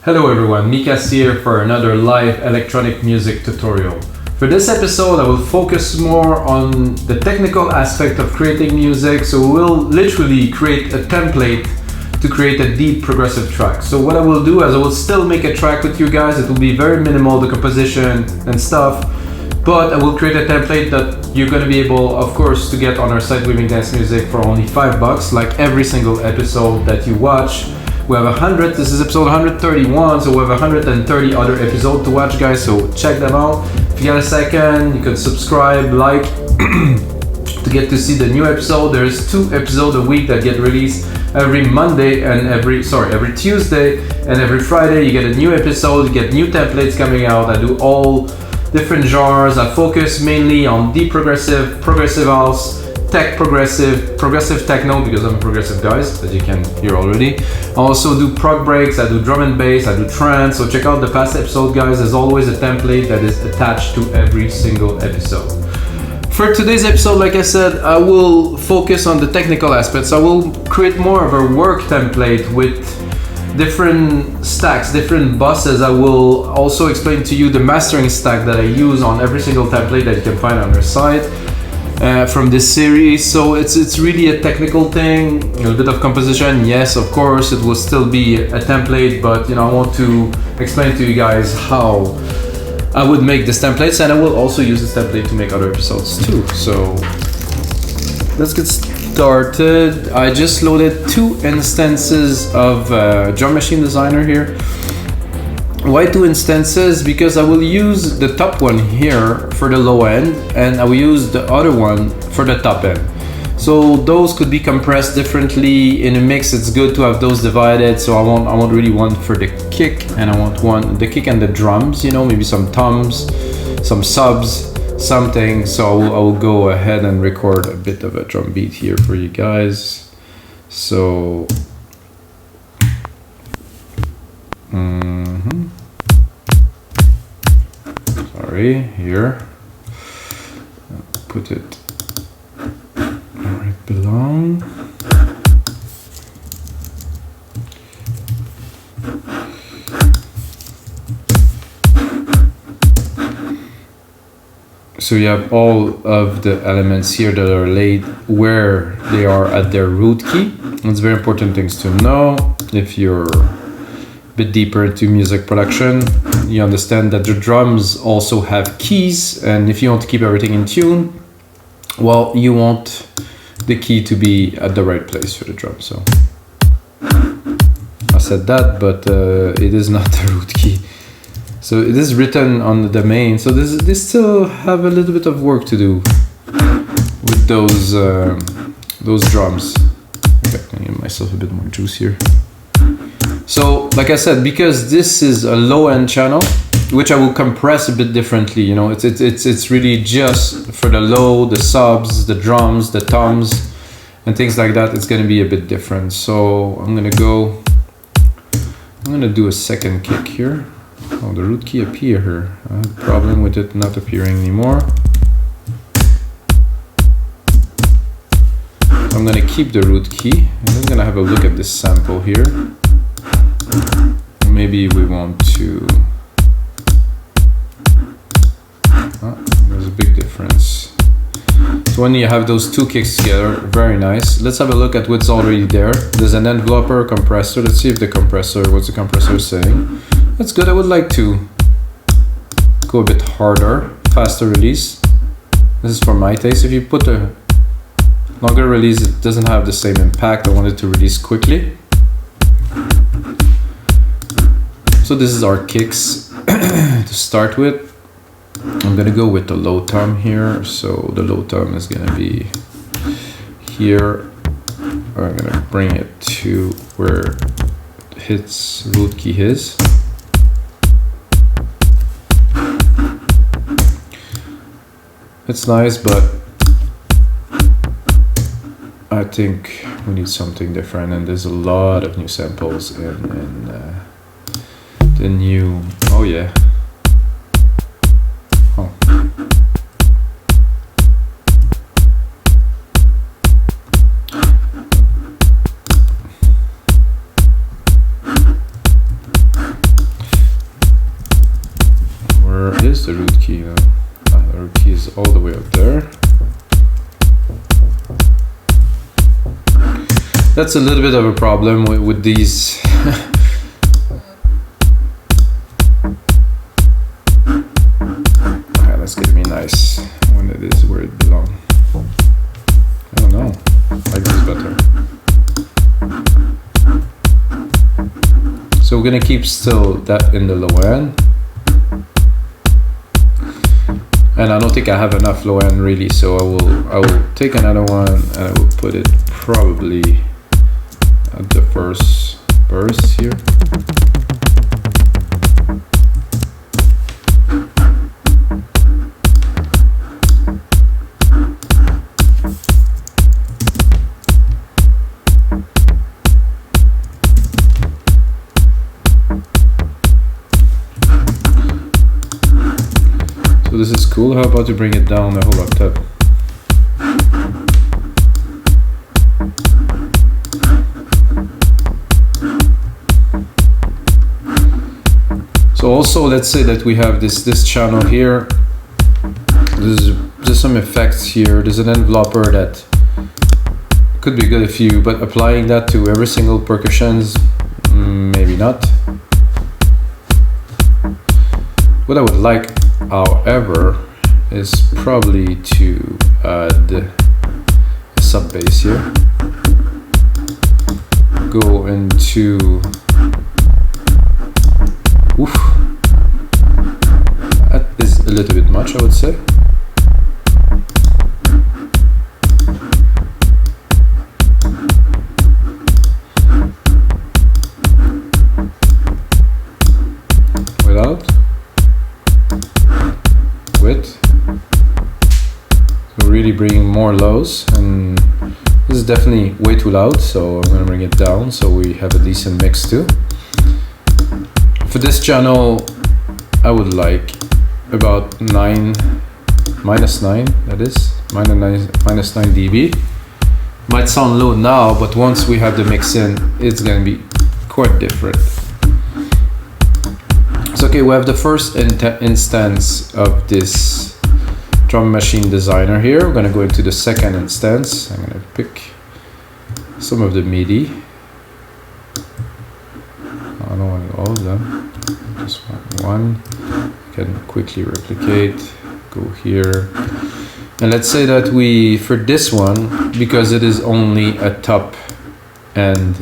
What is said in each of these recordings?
Hello everyone, Mikas here for another live electronic music tutorial. For this episode I will focus more on the technical aspect of creating music, so we'll literally create a template to create a deep progressive track. So what I will do is I will still make a track with you guys. It will be very minimal, the composition and stuff, but I will create a template that you're going to be able, of course, to get on our site Weaving Dance Music for only $5, like every single episode that you watch. We have 100, this is episode 131, so we have 130 other episodes to watch, guys, so check them out. If you got a second, you can subscribe, like, to get to see the new episode. There's 2 episodes a week that get released every Monday and every Tuesday, and every Friday you get a new episode, you get new templates coming out. I do all different genres. I focus mainly on deep progressive, progressive house, tech progressive techno, because I'm a progressive guy, as you can hear already. I also do prog breaks, I do drum and bass, I do trance, so check out the past episode, guys. There's always a template that is attached to every single episode. For today's episode, like I said, I will focus on the technical aspects. I will create more of a work template with different stacks, different buses. I will also explain to you the mastering stack that I use on every single template that you can find on our site. From this series, so it's really a technical thing, a little bit of composition. Yes, of course, it will still be a template, but I want to explain to you guys how I would make this templates, and I will also use this template to make other episodes too. So let's get started. I just loaded 2 instances of Drum Machine Designer here. Why 2 instances? Because I will use the top one here for the low end, and I will use the other one for the top end. So those could be compressed differently in a mix. It's good to have those divided. So I want really one for the kick, and I want the kick and the drums. Maybe some toms, some subs, something. So I will go ahead and record a bit of a drum beat here for you guys. So. Sorry, here. Put it where it belongs. So you have all of the elements here that are laid where they are at their root key. It's very important things to know. If you're bit deeper into music production, you understand that the drums also have keys, and if you want to keep everything in tune, well, you want the key to be at the right place for the drum. So I said that, but it is not the root key. So it is written on the domain, so they still have a little bit of work to do with those drums. Okay, I give myself a bit more juice here. So, like I said, because this is a low-end channel, which I will compress a bit differently, it's really just for the low, the subs, the drums, the toms, and things like that. It's going to be a bit different. So I'm going to do a second kick here. Oh, the root key appeared here. I had a problem with it not appearing anymore. I'm going to keep the root key, and I'm going to have a look at this sample here. Maybe we want to. There's a big difference. So when you have those 2 kicks together, very nice. Let's have a look at what's already there. There's an enveloper, compressor. Let's see if what's the compressor saying. That's good. I would like to go a bit harder, faster release. This is for my taste. If you put a longer release, it doesn't have the same impact. I want it to release quickly. So this is our kicks to start with. I'm gonna go with the low tom here. So the low tom is gonna be here. I'm gonna bring it to where its root key is. It's nice, but I think we need something different, and there's a lot of new samples in the new. Oh yeah. Oh. Where is the root key now? The root key is all the way up there. That's a little bit of a problem with these. Okay, let's get me nice when it is where it belongs. I don't know. I like this better. So we're gonna keep still that in the low end. And I don't think I have enough low end really, so I will take another one and I will put it probably at the first verse here. So this is cool. How about you bring it down a whole octave? So also, let's say that we have this channel here. There's some effects here. There's an enveloper that could be good if you, but applying that to every single percussions, maybe not. What I would like, however, is probably to add a sub bass here. Go into, oof, that is a little bit much, I would say. Without. Width. So really bringing more lows, and this is definitely way too loud, so I'm gonna bring it down so we have a decent mix too. For this channel, I would like about -9, that is, minus 9 dB. Might sound low now, but once we have the mix in, it's gonna be quite different. So okay, we have the first instance of this drum machine designer here. We're gonna go into the second instance. I'm gonna pick some of the MIDI. I don't want all of them, just one. Can quickly replicate, go here. And let's say that we, for this one, because it is only a top end,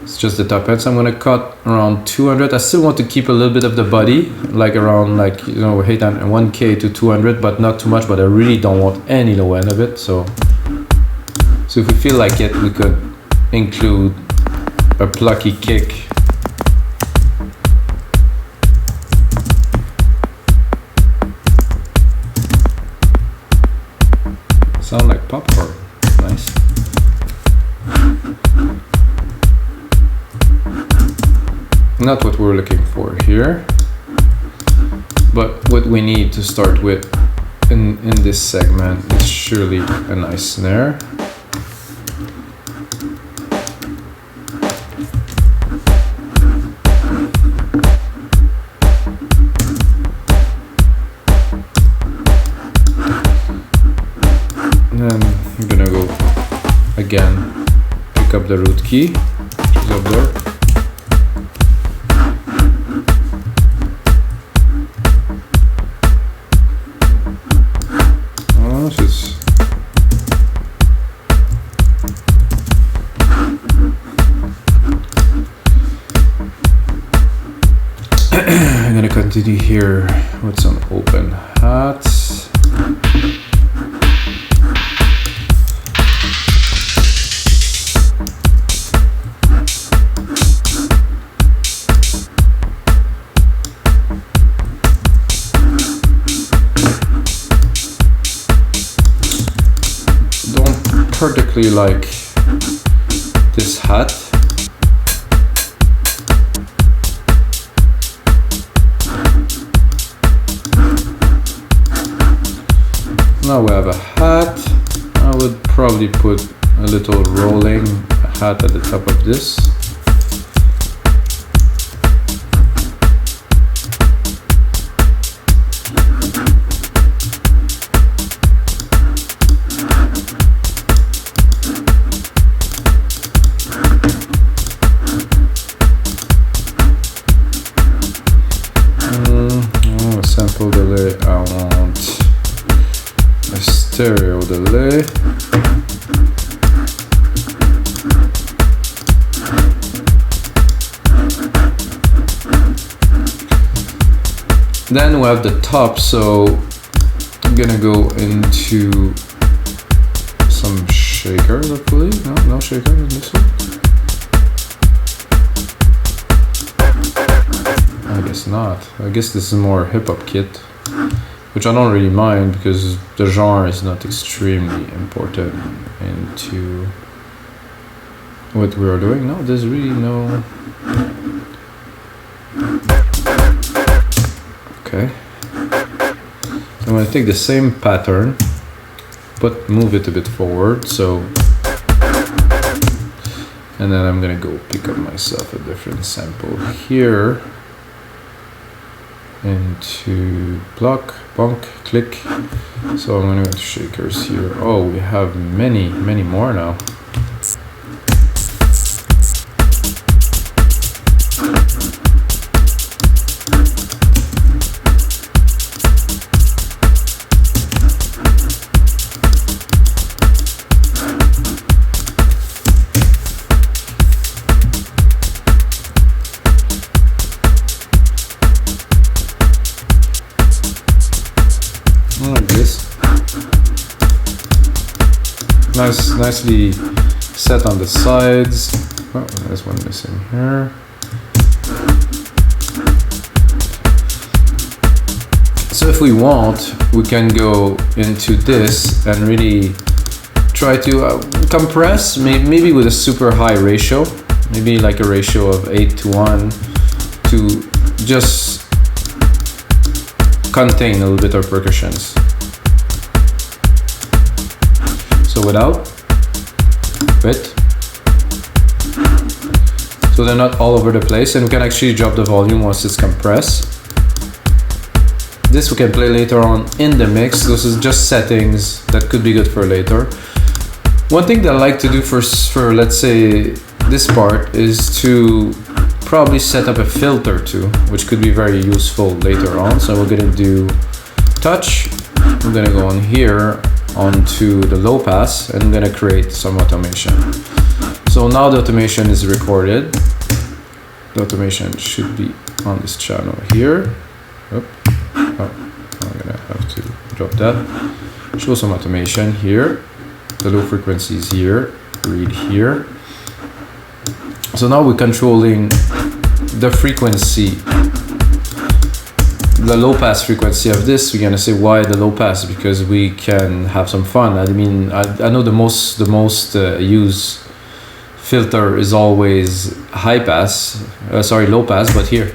it's just the top end, so I'm gonna cut around 200. I still want to keep a little bit of the body, like around, like, you know, 1K to 200, but not too much, but I really don't want any low end of it. So if we feel like it, we could include a plucky kick. Sound like popcorn, nice. Not what we're looking for here, but what we need to start with in this segment is surely a nice snare. And then I'm gonna go again, pick up the root key, which is up there. I'm gonna continue here with some open hats. Don't particularly like this hat. Now we have a hat. I would probably put a little rolling hat at the top of this. sample delay, I want a stereo delay. Then we have the top, so I'm gonna go into some shakers, hopefully. No shakers in this one. I guess not. I guess this is more hip-hop kit, which I don't really mind because the genre is not extremely important into what we are doing. No, there's really no... Okay. I'm going to take the same pattern, but move it a bit forward, so... And then I'm going to go pick up myself a different sample here. Into block, bonk, click. So I'm going to go to shakers here. Oh, we have many more now. Like this. Nicely set on the sides. Oh, there's one missing here. So if we want, we can go into this and really try to compress, maybe with a super high ratio, maybe like a ratio of 8:1 to just contain a little bit of percussions. So without, with. So they're not all over the place, and we can actually drop the volume once it's compressed. This we can play later on in the mix. This is just settings that could be good for later. One thing that I like to do for let's say this part is to probably set up a filter too, which could be very useful later on. So we're gonna do touch. I'm gonna go on here onto the low pass, and I'm gonna create some automation. So now the automation is recorded. The automation should be on this channel here. Oh, I'm gonna have to drop that. Show some automation here. The low frequency is here. Read here. So now we're controlling the frequency, the low pass frequency of this. We're gonna say why the low pass, because we can have some fun. I mean, I know the most used filter is always high pass, low pass, but here.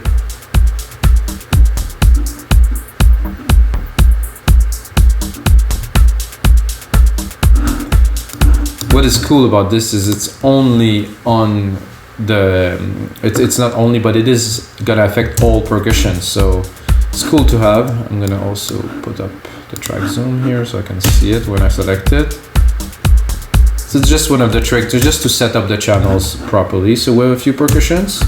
What is cool about this is it's only on the, it's not only, but it is gonna affect all percussion, so it's cool to have. I'm gonna also put up the track zoom here so I can see it when I select it. So it's just one of the tricks, just to set up the channels properly. So we have a few percussions.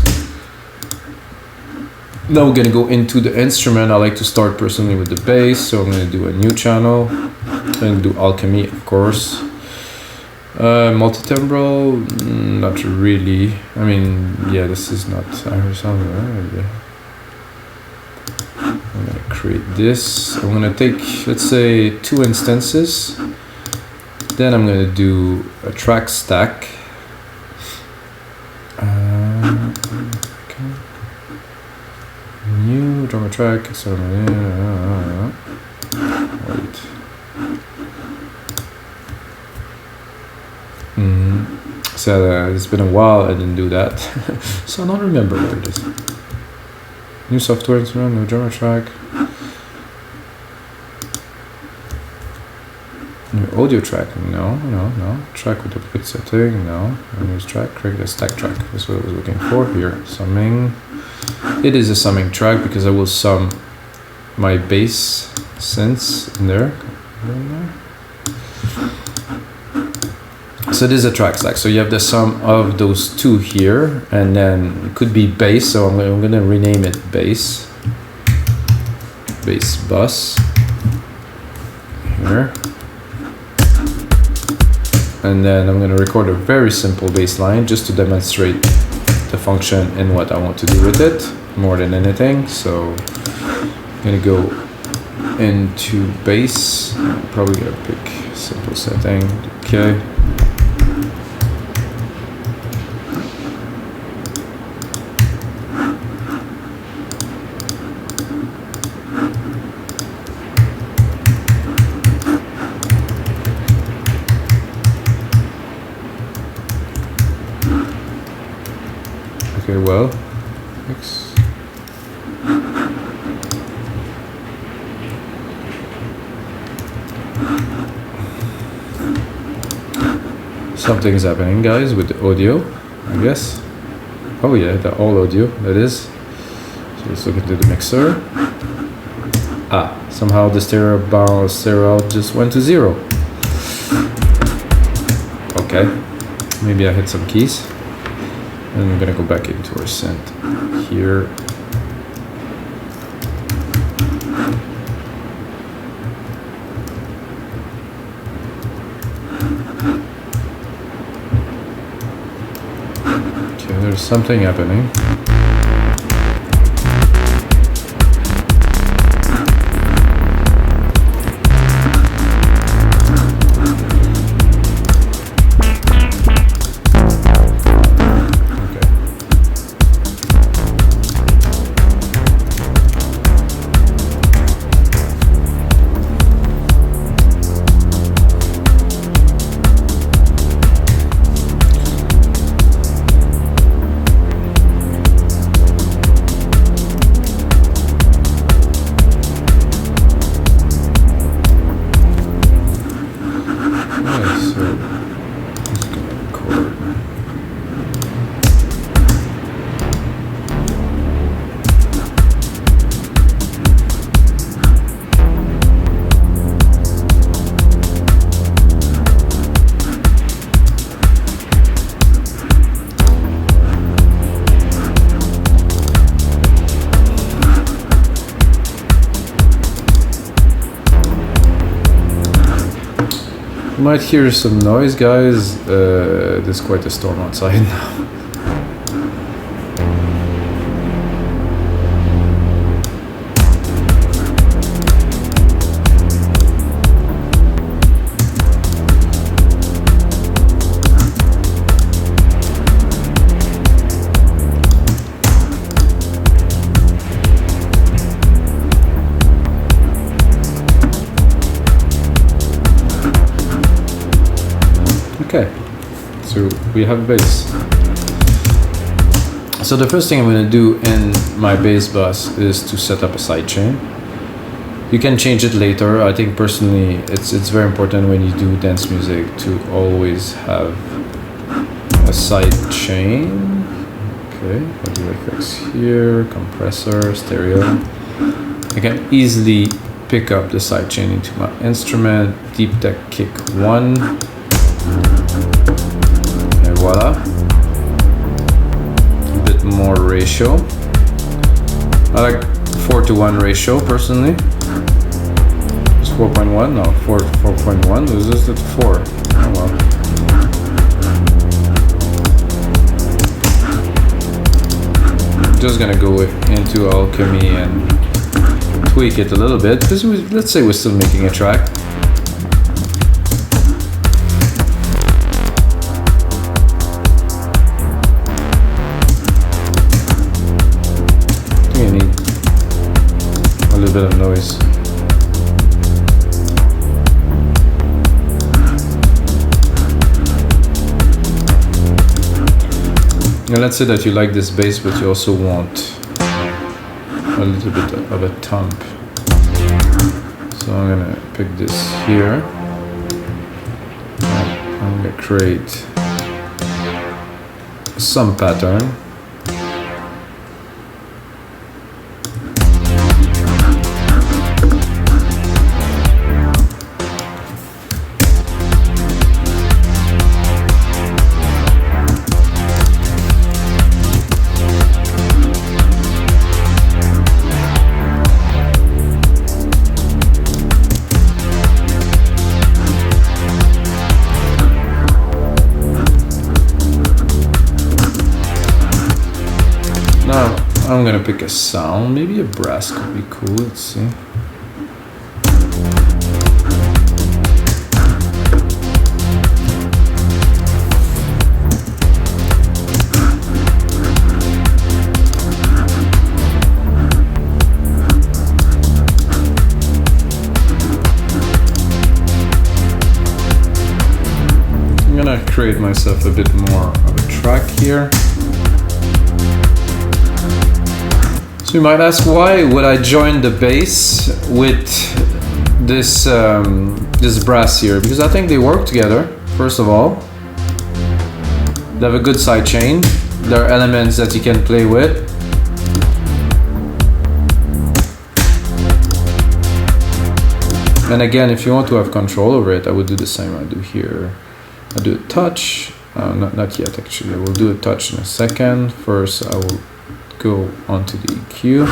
Now we're gonna go into the instrument. I like to start personally with the bass, so I'm gonna do a new channel. I'm gonna do alchemy, of course. Multi-timbral, not really. I mean, yeah, this is not Irish. I'm gonna create this. I'm gonna take, let's say, 2 instances. Then I'm gonna do a track stack. Okay. New drummer track. So wait. So it's been a while I didn't do that, so I don't remember where it is. New software instrument, new drummer track, new audio track. No. Track with the quick setting. No. New track. Create a stack track. That's what I was looking for here. Summing. It is a summing track because I will sum my bass synths in there. So this is a track stack. So you have the sum of those two here, and then it could be bass. So I'm going to rename it bass. bass bus here. And then I'm going to record a very simple bass line just to demonstrate the function and what I want to do with it more than anything. So I'm going to go into bass. I'm probably going to pick simple setting. Okay. Okay, well, X. Something's happening, guys, with the audio, I guess. Oh yeah, the all audio, that is. So let's look into the mixer. Ah, somehow the stereo out just went to 0. Okay, maybe I hit some keys. And I'm gonna go back into our synth here. Okay, there's something happening. You might hear some noise, guys. There's quite a storm outside now. Okay, so we have a bass. So the first thing I'm going to do in my bass bus is to set up a sidechain. You can change it later. I think personally it's very important when you do dance music to always have a sidechain. Okay, what do I fix here? Compressor, stereo. I can easily pick up the sidechain into my instrument. Deep deck kick 1. And voila. A bit more ratio. I like 4:1 ratio personally. It's 4.1? No, 4.1. It was just at 4. Oh well. Just gonna go into Alchemy and tweak it a little bit because let's say we're still making a track. I think I need a little bit of noise. Now let's say that you like this bass, but you also want a little bit of a thump. So I'm gonna pick this here. I'm gonna create some pattern. I'm gonna pick a sound. Maybe a brass could be cool. Let's see. Create myself a bit more of a track here. So you might ask, why would I join the bass with this this brass here? Because I think they work together. First of all, they have a good side chain. There are elements that you can play with. And again, if you want to have control over it, I would do the same I do here. I'll do a touch, not yet actually, I will do a touch in a second. First I will go onto the EQ,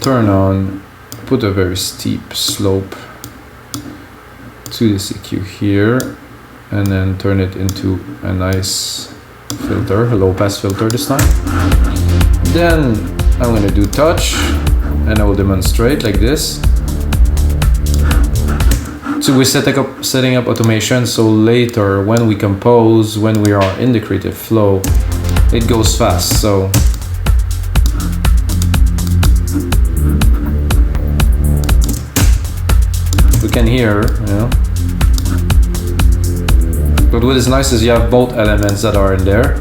turn on, put a very steep slope to this EQ here, and then turn it into a nice filter, a low pass filter this time. Then I'm going to do touch, and I will demonstrate like this. So we're setting up automation, so later when we compose, when we are in the creative flow, it goes fast. So we can hear, you know. But what is nice is you have both elements that are in there.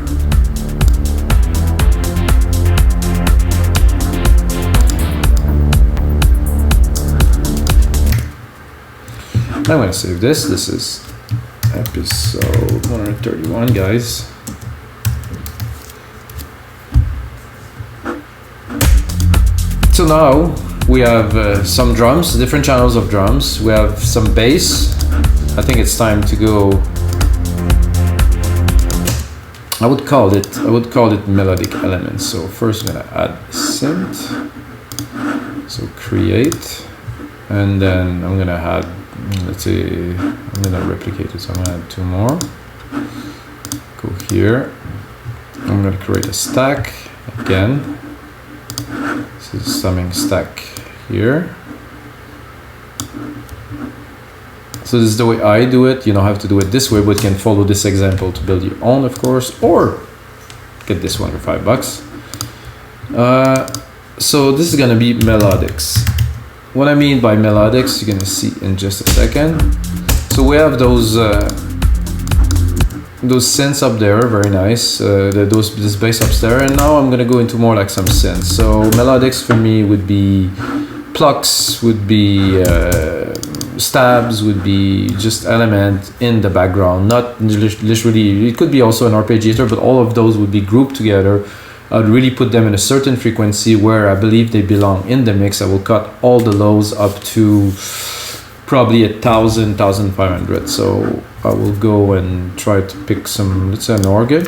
I'm going to save this. This is episode 131, guys. So now we have some drums, different channels of drums. We have some bass. I think it's time to go. I would call it melodic elements. So first I'm going to add synth. So create, and then I'm going to add. Let's see, I'm gonna replicate it, so I'm gonna add 2 more. Go here. I'm gonna create a stack again. This is summing stack here. So this is the way I do it. You don't have to do it this way, but you can follow this example to build your own, of course, or get this one for $5. So this is gonna be melodics. What I mean by melodics, you're gonna see in just a second. So we have those synths up there, very nice. This bass up there, and now I'm gonna go into more like some synths. So melodics for me would be plucks, would be stabs, would be just element in the background, not literally. It could be also an arpeggiator, but all of those would be grouped together. I would really put them in a certain frequency where I believe they belong in the mix. I will cut all the lows up to probably 1,000, 1,500. So I will go and try to pick some, let's say an organ.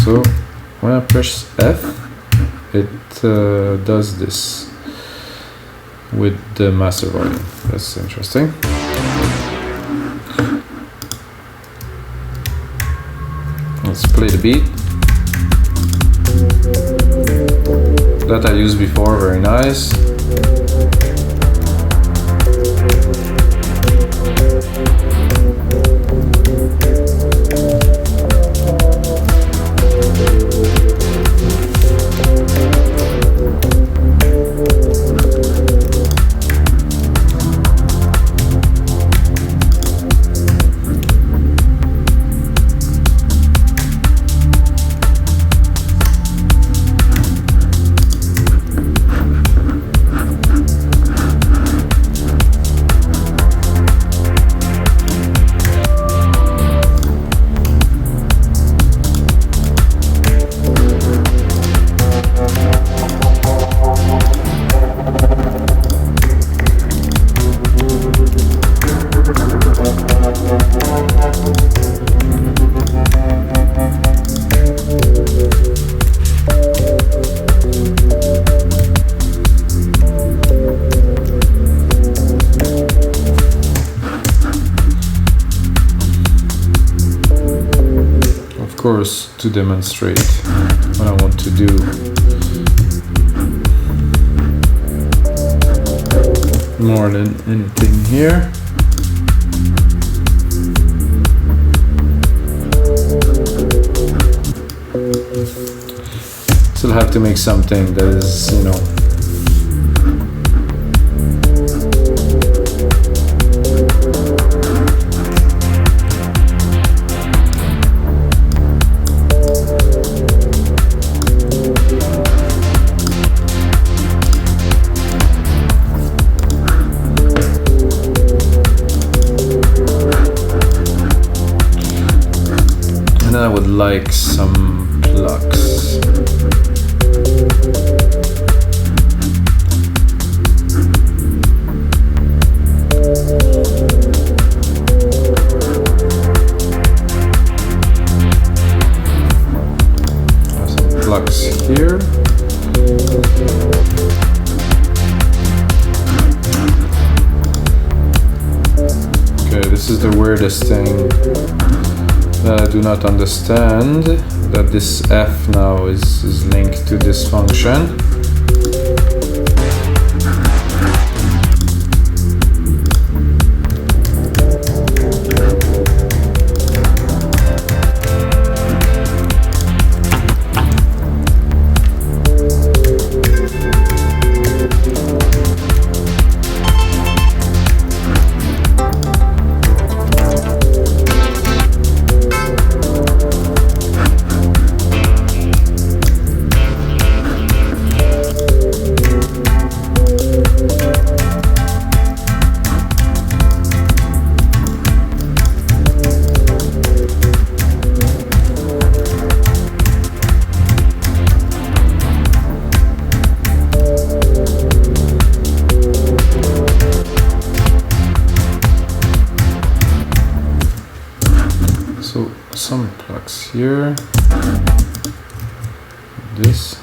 So when I press F, it does this with the master volume. That's interesting. Let's play the beat. That I used before, very nice. course, to demonstrate what I want to do. More than anything here. Still have to make something that is, you know, and then I would like some plucks. Here. Okay, this is the weirdest thing that I do not understand, that this F now is linked to this function. So some plugs here, this.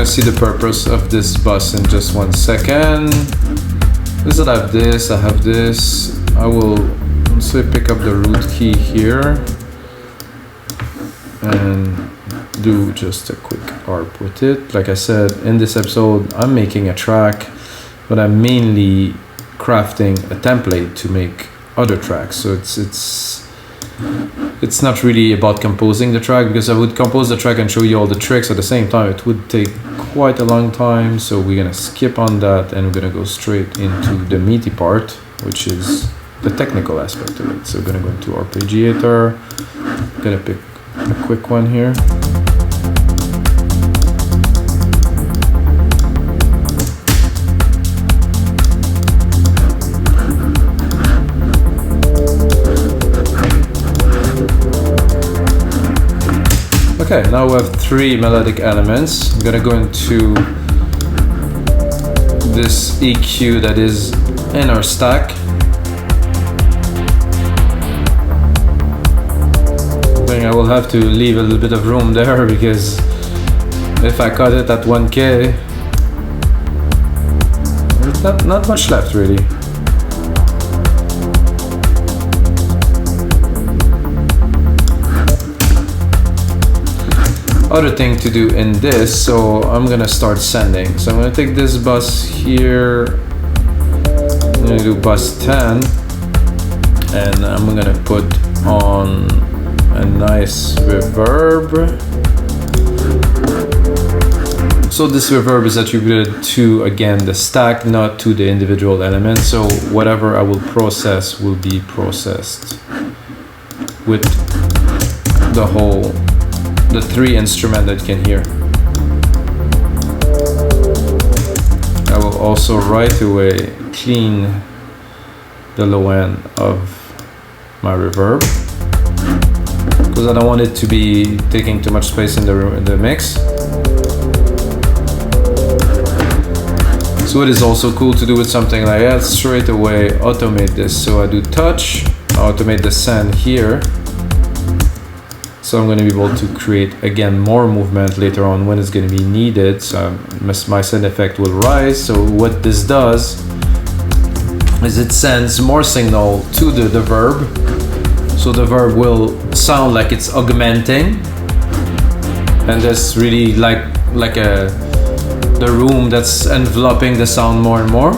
See the purpose of this bus in just 1 second. This I have this, I have this. I will also pick up the root key here and do just a quick ARP with it. Like I said, in this episode, I'm making a track, but I'm mainly crafting a template to make other tracks. So it's not really about composing the track, because I would compose the track and show you all the tricks at the same time. It would take quite a long time, so we're gonna skip on that and we're gonna go straight into the meaty part, which is the technical aspect of it. So we're gonna go into arpeggiator. I'm gonna pick a quick one here. Okay, now we have 3 melodic elements. I'm gonna go into this EQ that is in our stack. I think I will have to leave a little bit of room there, because if I cut it at 1K, there's not much left really. Other thing to do in this, so I'm gonna start sending. So I'm gonna take this bus here, I'm gonna do bus 10, and I'm gonna put on a nice reverb. So this reverb is attributed to, again, the stack, not to the individual elements. So whatever I will process will be processed with the whole the three instruments that you can hear. I will also right away clean the low end of my reverb, because I don't want it to be taking too much space in the mix. So it is also cool to do with something like that, straight away automate this. So I do touch, I automate the send here. So I'm going to be able to create again more movement later on when it's going to be needed. So my send effect will rise. So what this does is it sends more signal to the verb. So the verb will sound like it's augmenting, and that's really like the room that's enveloping the sound more and more.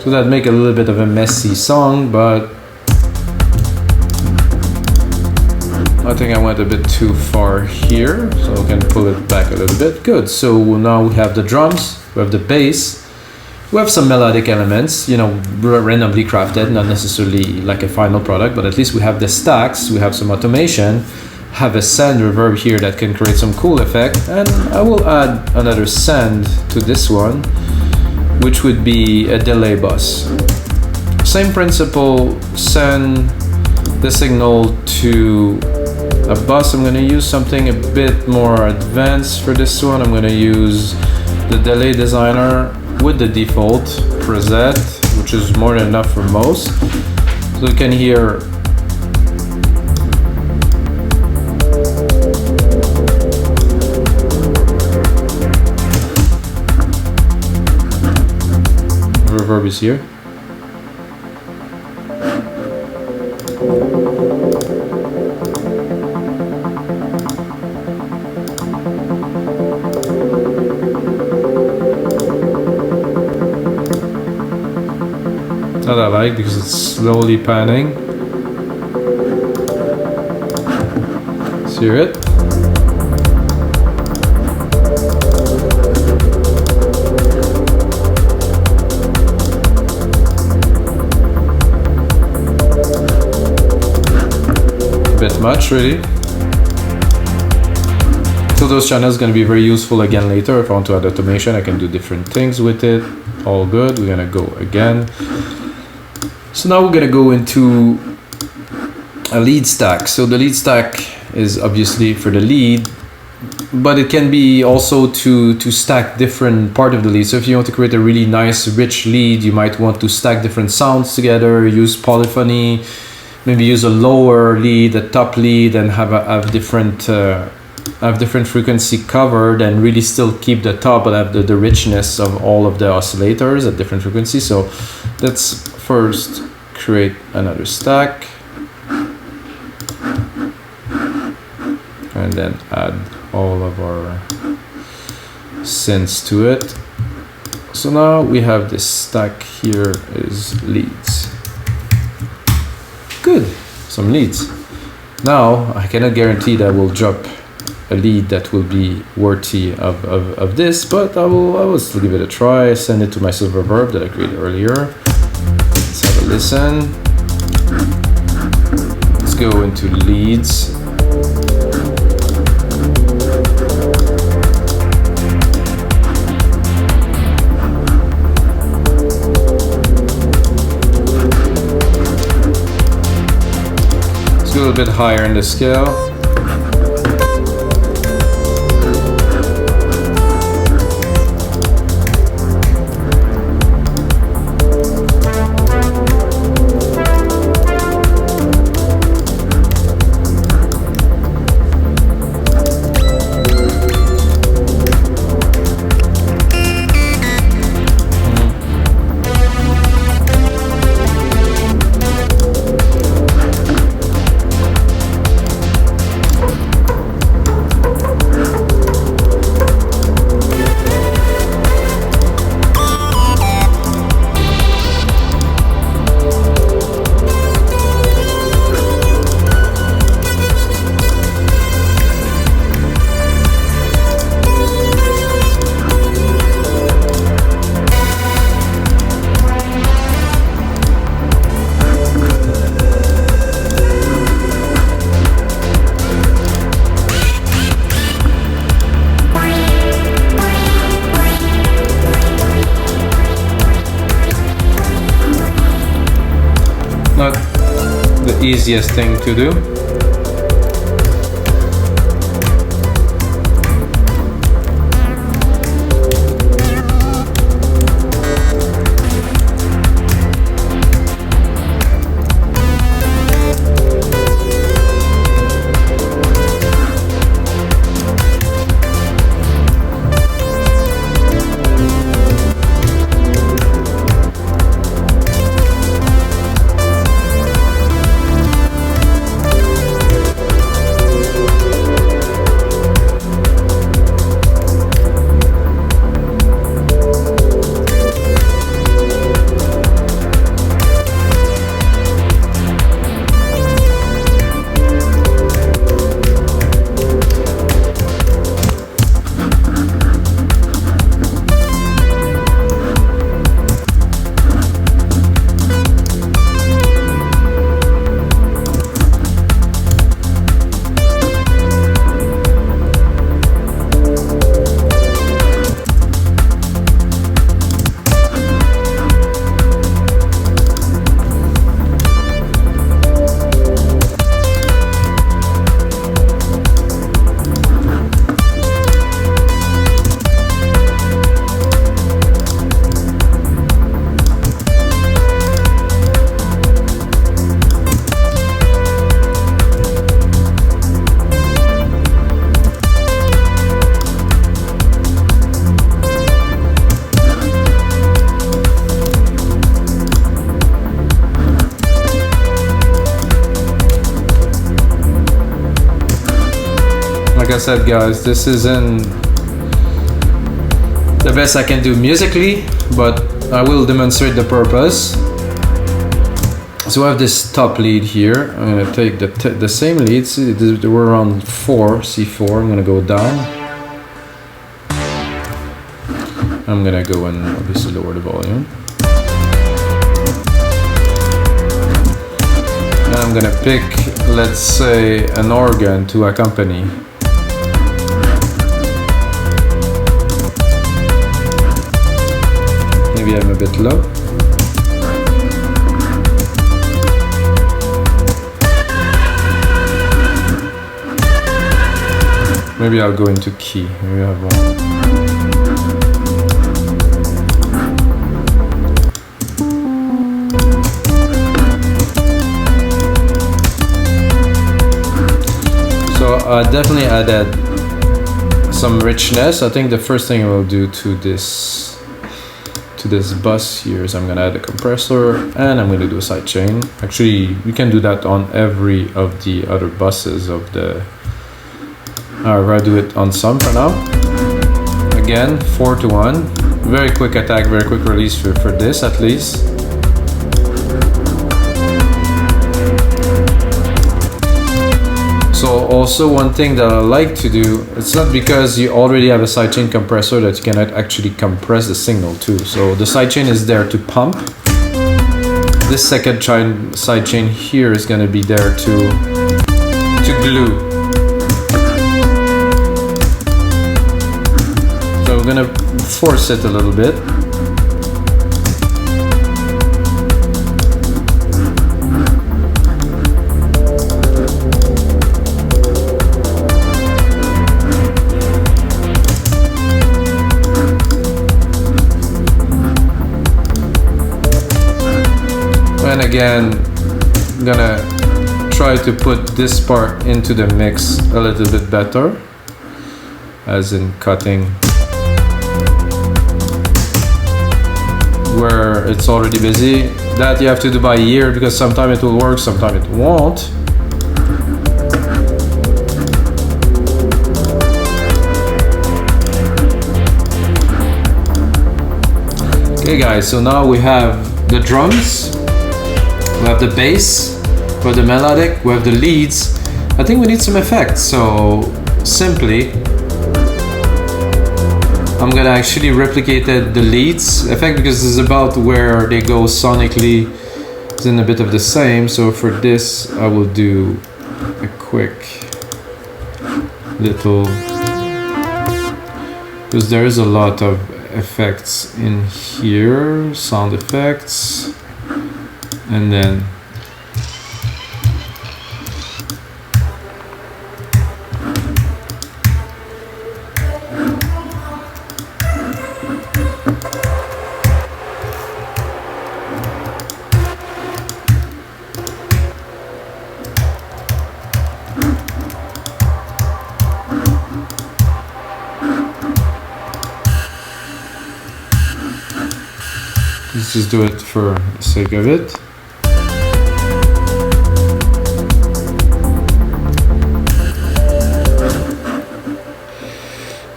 So that make a little bit of a messy song, but I think I went a bit too far here, so I can pull it back a little bit. Good. So now we have the drums, we have the bass, we have some melodic elements, you know, randomly crafted, not necessarily like a final product, but at least we have the stacks, we have some automation, have a send reverb here that can create some cool effect, and I will add another send to this one, which would be a delay bus. Same principle, send the signal to a bus. I'm going to use something a bit more advanced for this one. I'm going to use the delay designer with the default preset, which is more than enough for most. So you can hear reverb is here. That I like because it's slowly panning. Let's hear it. Bit much really. So those channels going to be very useful again later. If I want to add automation, I can do different things with it. All good. We're gonna go again. So now we're gonna go into a lead stack. So the lead stack is obviously for the lead, but it can be also to stack different part of the lead. So if you want to create a really nice rich lead, you might want to stack different sounds together, use polyphony, maybe use a lower lead, a top lead, and have different frequency covered, and really still keep the top but have the richness of all of the oscillators at different frequencies. So let's first create another stack and then add all of our synths to it. So now we have this stack here is leads. Good, some leads. Now I cannot guarantee that we'll drop a lead that will be worthy of this, but I will still give it a try. Send it to my silver reverb that I created earlier. Let's have a listen. Let's go into leads. Let's go a bit higher in the scale. Not the easiest thing to do. Like I said, guys, this isn't the best I can do musically, but I will demonstrate the purpose. So I have this top lead here. I'm gonna take the same leads. They were around 4, C4. I'm gonna go down. I'm gonna go and obviously lower the volume. And I'm gonna pick, let's say, an organ to accompany. Maybe I'm a bit low. Maybe I'll go into key. Maybe I have one. So I definitely added some richness. I think the first thing I will do to this bus here is I'm gonna add a compressor and I'm gonna do a sidechain. Actually, we can do that on every of the other buses of the. I'll do it on some for now. Again, 4-to-1. Very quick attack, very quick release for this at least. So also one thing that I like to do, it's not because you already have a sidechain compressor that you cannot actually compress the signal too. So the sidechain is there to pump. This second sidechain here is going to be there to glue. So we're going to force it a little bit. And again, I'm gonna try to put this part into the mix a little bit better, as in cutting where it's already busy. That you have to do by ear because sometimes it will work, sometimes it won't. Okay guys, so now we have the drums. We have the bass, we have the melodic, we have the leads. I think we need some effects, so simply I'm gonna actually replicate the leads effect because this is about where they go sonically. It's in a bit of the same, so for this I will do a quick little, because there is a lot of effects in here, sound effects. And then let's just do it for the sake of it.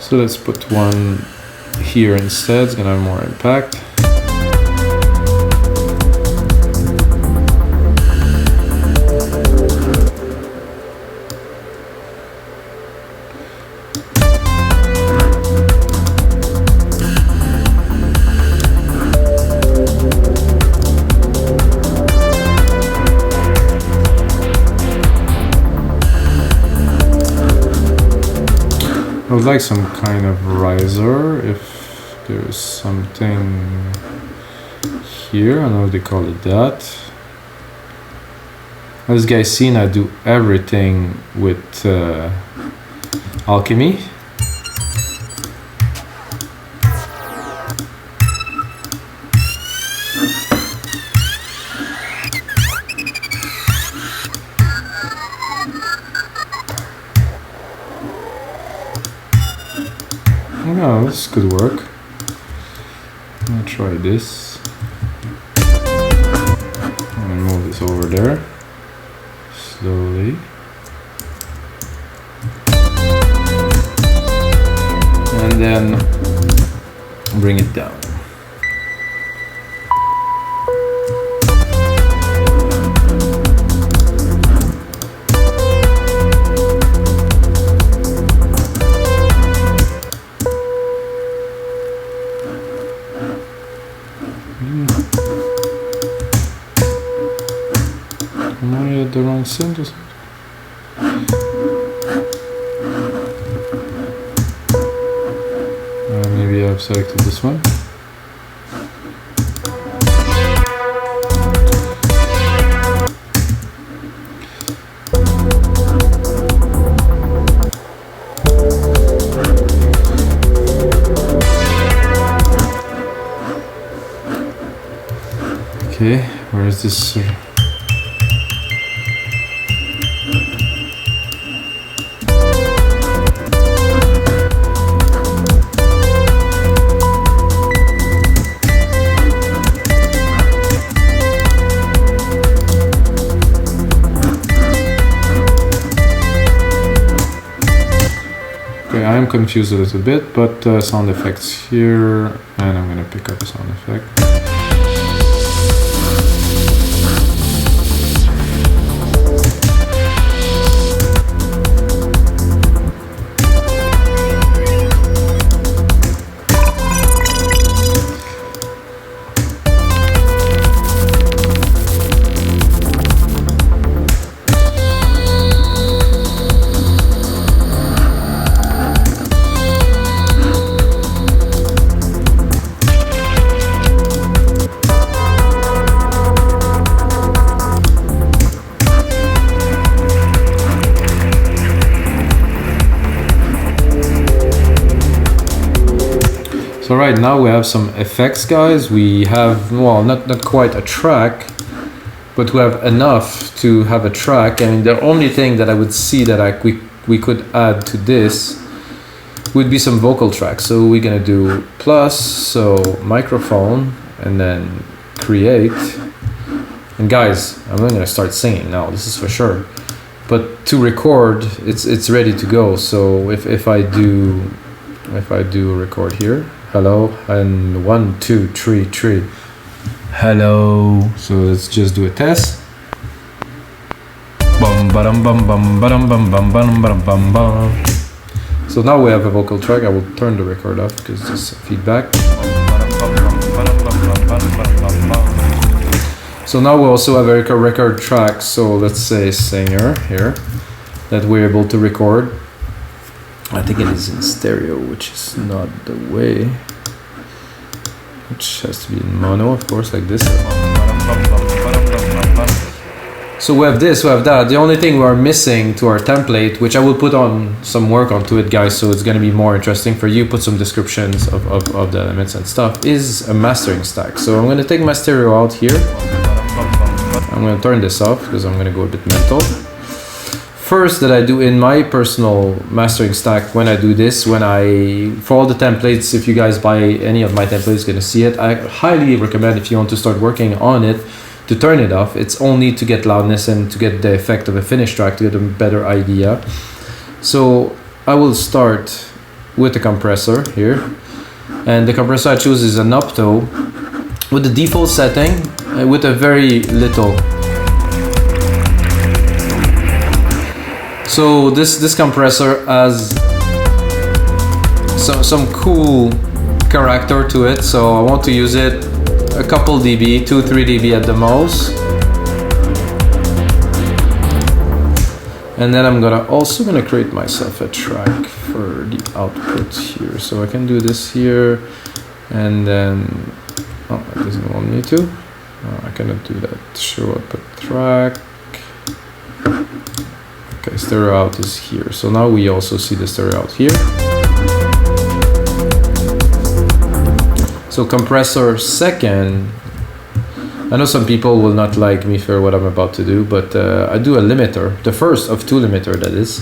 So let's put one here instead, it's gonna have more impact. I would like some kind of riser, if there's something here, I don't know if they call it that. As you guys seen, I do everything with Alchemy. Oh, this could work. I'll try this. I'm gonna move this over there. Slowly. And then bring it down. Am I at the wrong synth or something? Maybe I've selected this one. Okay, where is this? I am confused a little bit, but sound effects here, and I'm gonna pick up a sound effect. So right now we have some effects, guys. We have, well, not quite a track, but we have enough to have a track. And the only thing that I would see that we could add to this would be some vocal tracks. So we're gonna do plus, so microphone, and then create. And guys, I'm not gonna start singing now, this is for sure. But to record, it's ready to go. So if I do record here, hello, and 1 2 3 3, hello. So let's just do a test. Bum bum bum bum bum bum bum bum bum bum bum. So now we have a vocal track. I will turn the record off because there's feedback. So now we also have a record track. So let's say singer here that we're able to record. I think it is in stereo, which is not the way. Which has to be in mono, of course, like this. So we have this, we have that. The only thing we are missing to our template, which I will put on some work onto it, guys, so it's going to be more interesting for you, put some descriptions of the elements and stuff, is a mastering stack. So I'm going to take my stereo out here. I'm going to turn this off because I'm going to go a bit mental. first that I do in my personal mastering stack when I do this, for all the templates, if you guys buy any of my templates, you're gonna see it. I highly recommend, if you want to start working on it, to turn it off. It's only to get loudness and to get the effect of a finished track, to get a better idea. So I will start with the compressor here, and the compressor I choose is an Opto with the default setting with a very little. So this compressor has some cool character to it, so I want to use it a couple dB, 2-3 dB at the most. And then I'm also gonna create myself a track for the output here. So I can do this here, and then, oh, it doesn't want me to. I cannot do that. Show output track. Okay, stereo out is here. So now we also see the stereo out here. So compressor second. I know some people will not like me for what I'm about to do, but I do a limiter, the first of 2 limiter, that is.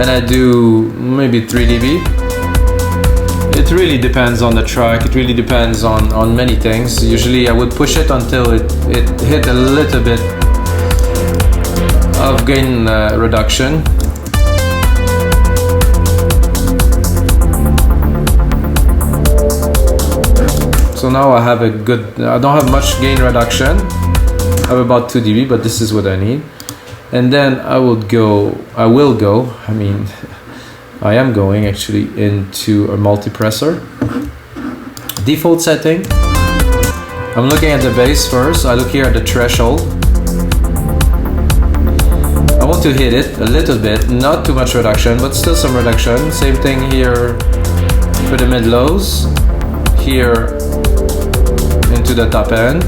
And I do maybe 3 dB. It really depends on the track, it really depends on many things. Usually I would push it until it hit a little bit of gain reduction. So now I have I don't have much gain reduction. I have about 2 dB, but this is what I need. And then I am going actually into a multipressor. Default setting. I'm looking at the bass first. I look here at the threshold. I want to hit it a little bit, not too much reduction, but still some reduction. Same thing here for the mid-lows. Here into the top end,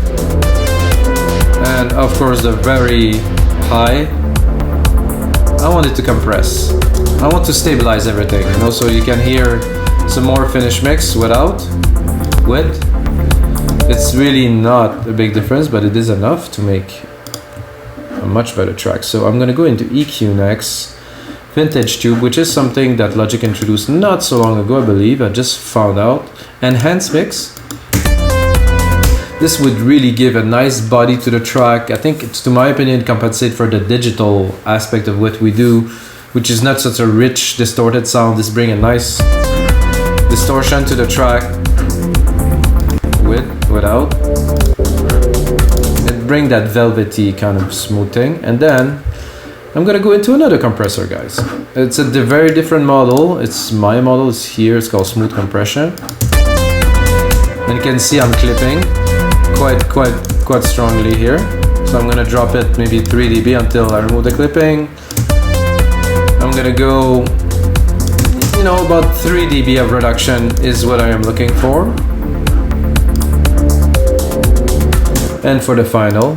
and of course the very high, I want it to compress. I want to stabilize everything, and also you can hear some more finish mix with. It's really not a big difference, but it is enough to make a much better track. So I'm going to go into EQ next, Vintage Tube, which is something that Logic introduced not so long ago, I believe. I just found out. Enhance Mix. This would really give a nice body to the track. I think it's, to my opinion, compensate for the digital aspect of what we do, which is not such a rich, distorted sound. This brings a nice distortion to the track without. It brings that velvety kind of smoothing. And then I'm gonna go into another compressor, guys. It's a very different model. It's my model, it's here, it's called Smooth Compression. And you can see I'm clipping quite strongly here. So I'm gonna drop it maybe 3 dB until I remove the clipping. I'm gonna go, about 3 dB of reduction is what I am looking for. And for the final,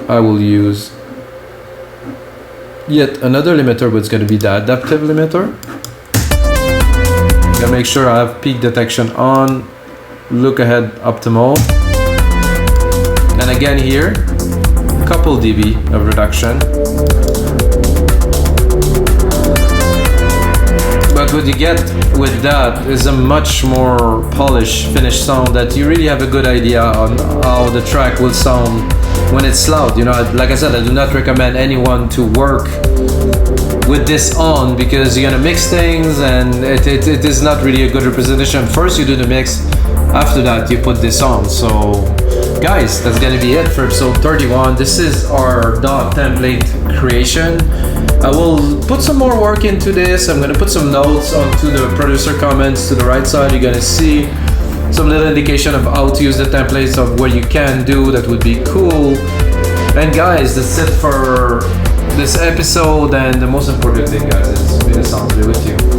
I will use yet another limiter, but it's gonna be the adaptive limiter. I'm gonna make sure I have peak detection on, look ahead optimal. And again here, couple dB of reduction. But what you get with that is a much more polished, finished sound that you really have a good idea on how the track will sound when it's loud. Like I said, I do not recommend anyone to work with this on, because you're gonna mix things and it is not really a good representation. First you do the mix, after that you put this on. So guys, that's gonna be it for episode 31. This is our DAW template creation. I will put some more work into this. I'm gonna put some notes onto the producer comments to the right side. You're gonna see some little indication of how to use the templates, of what you can do. That would be cool. And guys, that's it for this episode, and the most important thing, guys, is to be the sound with you.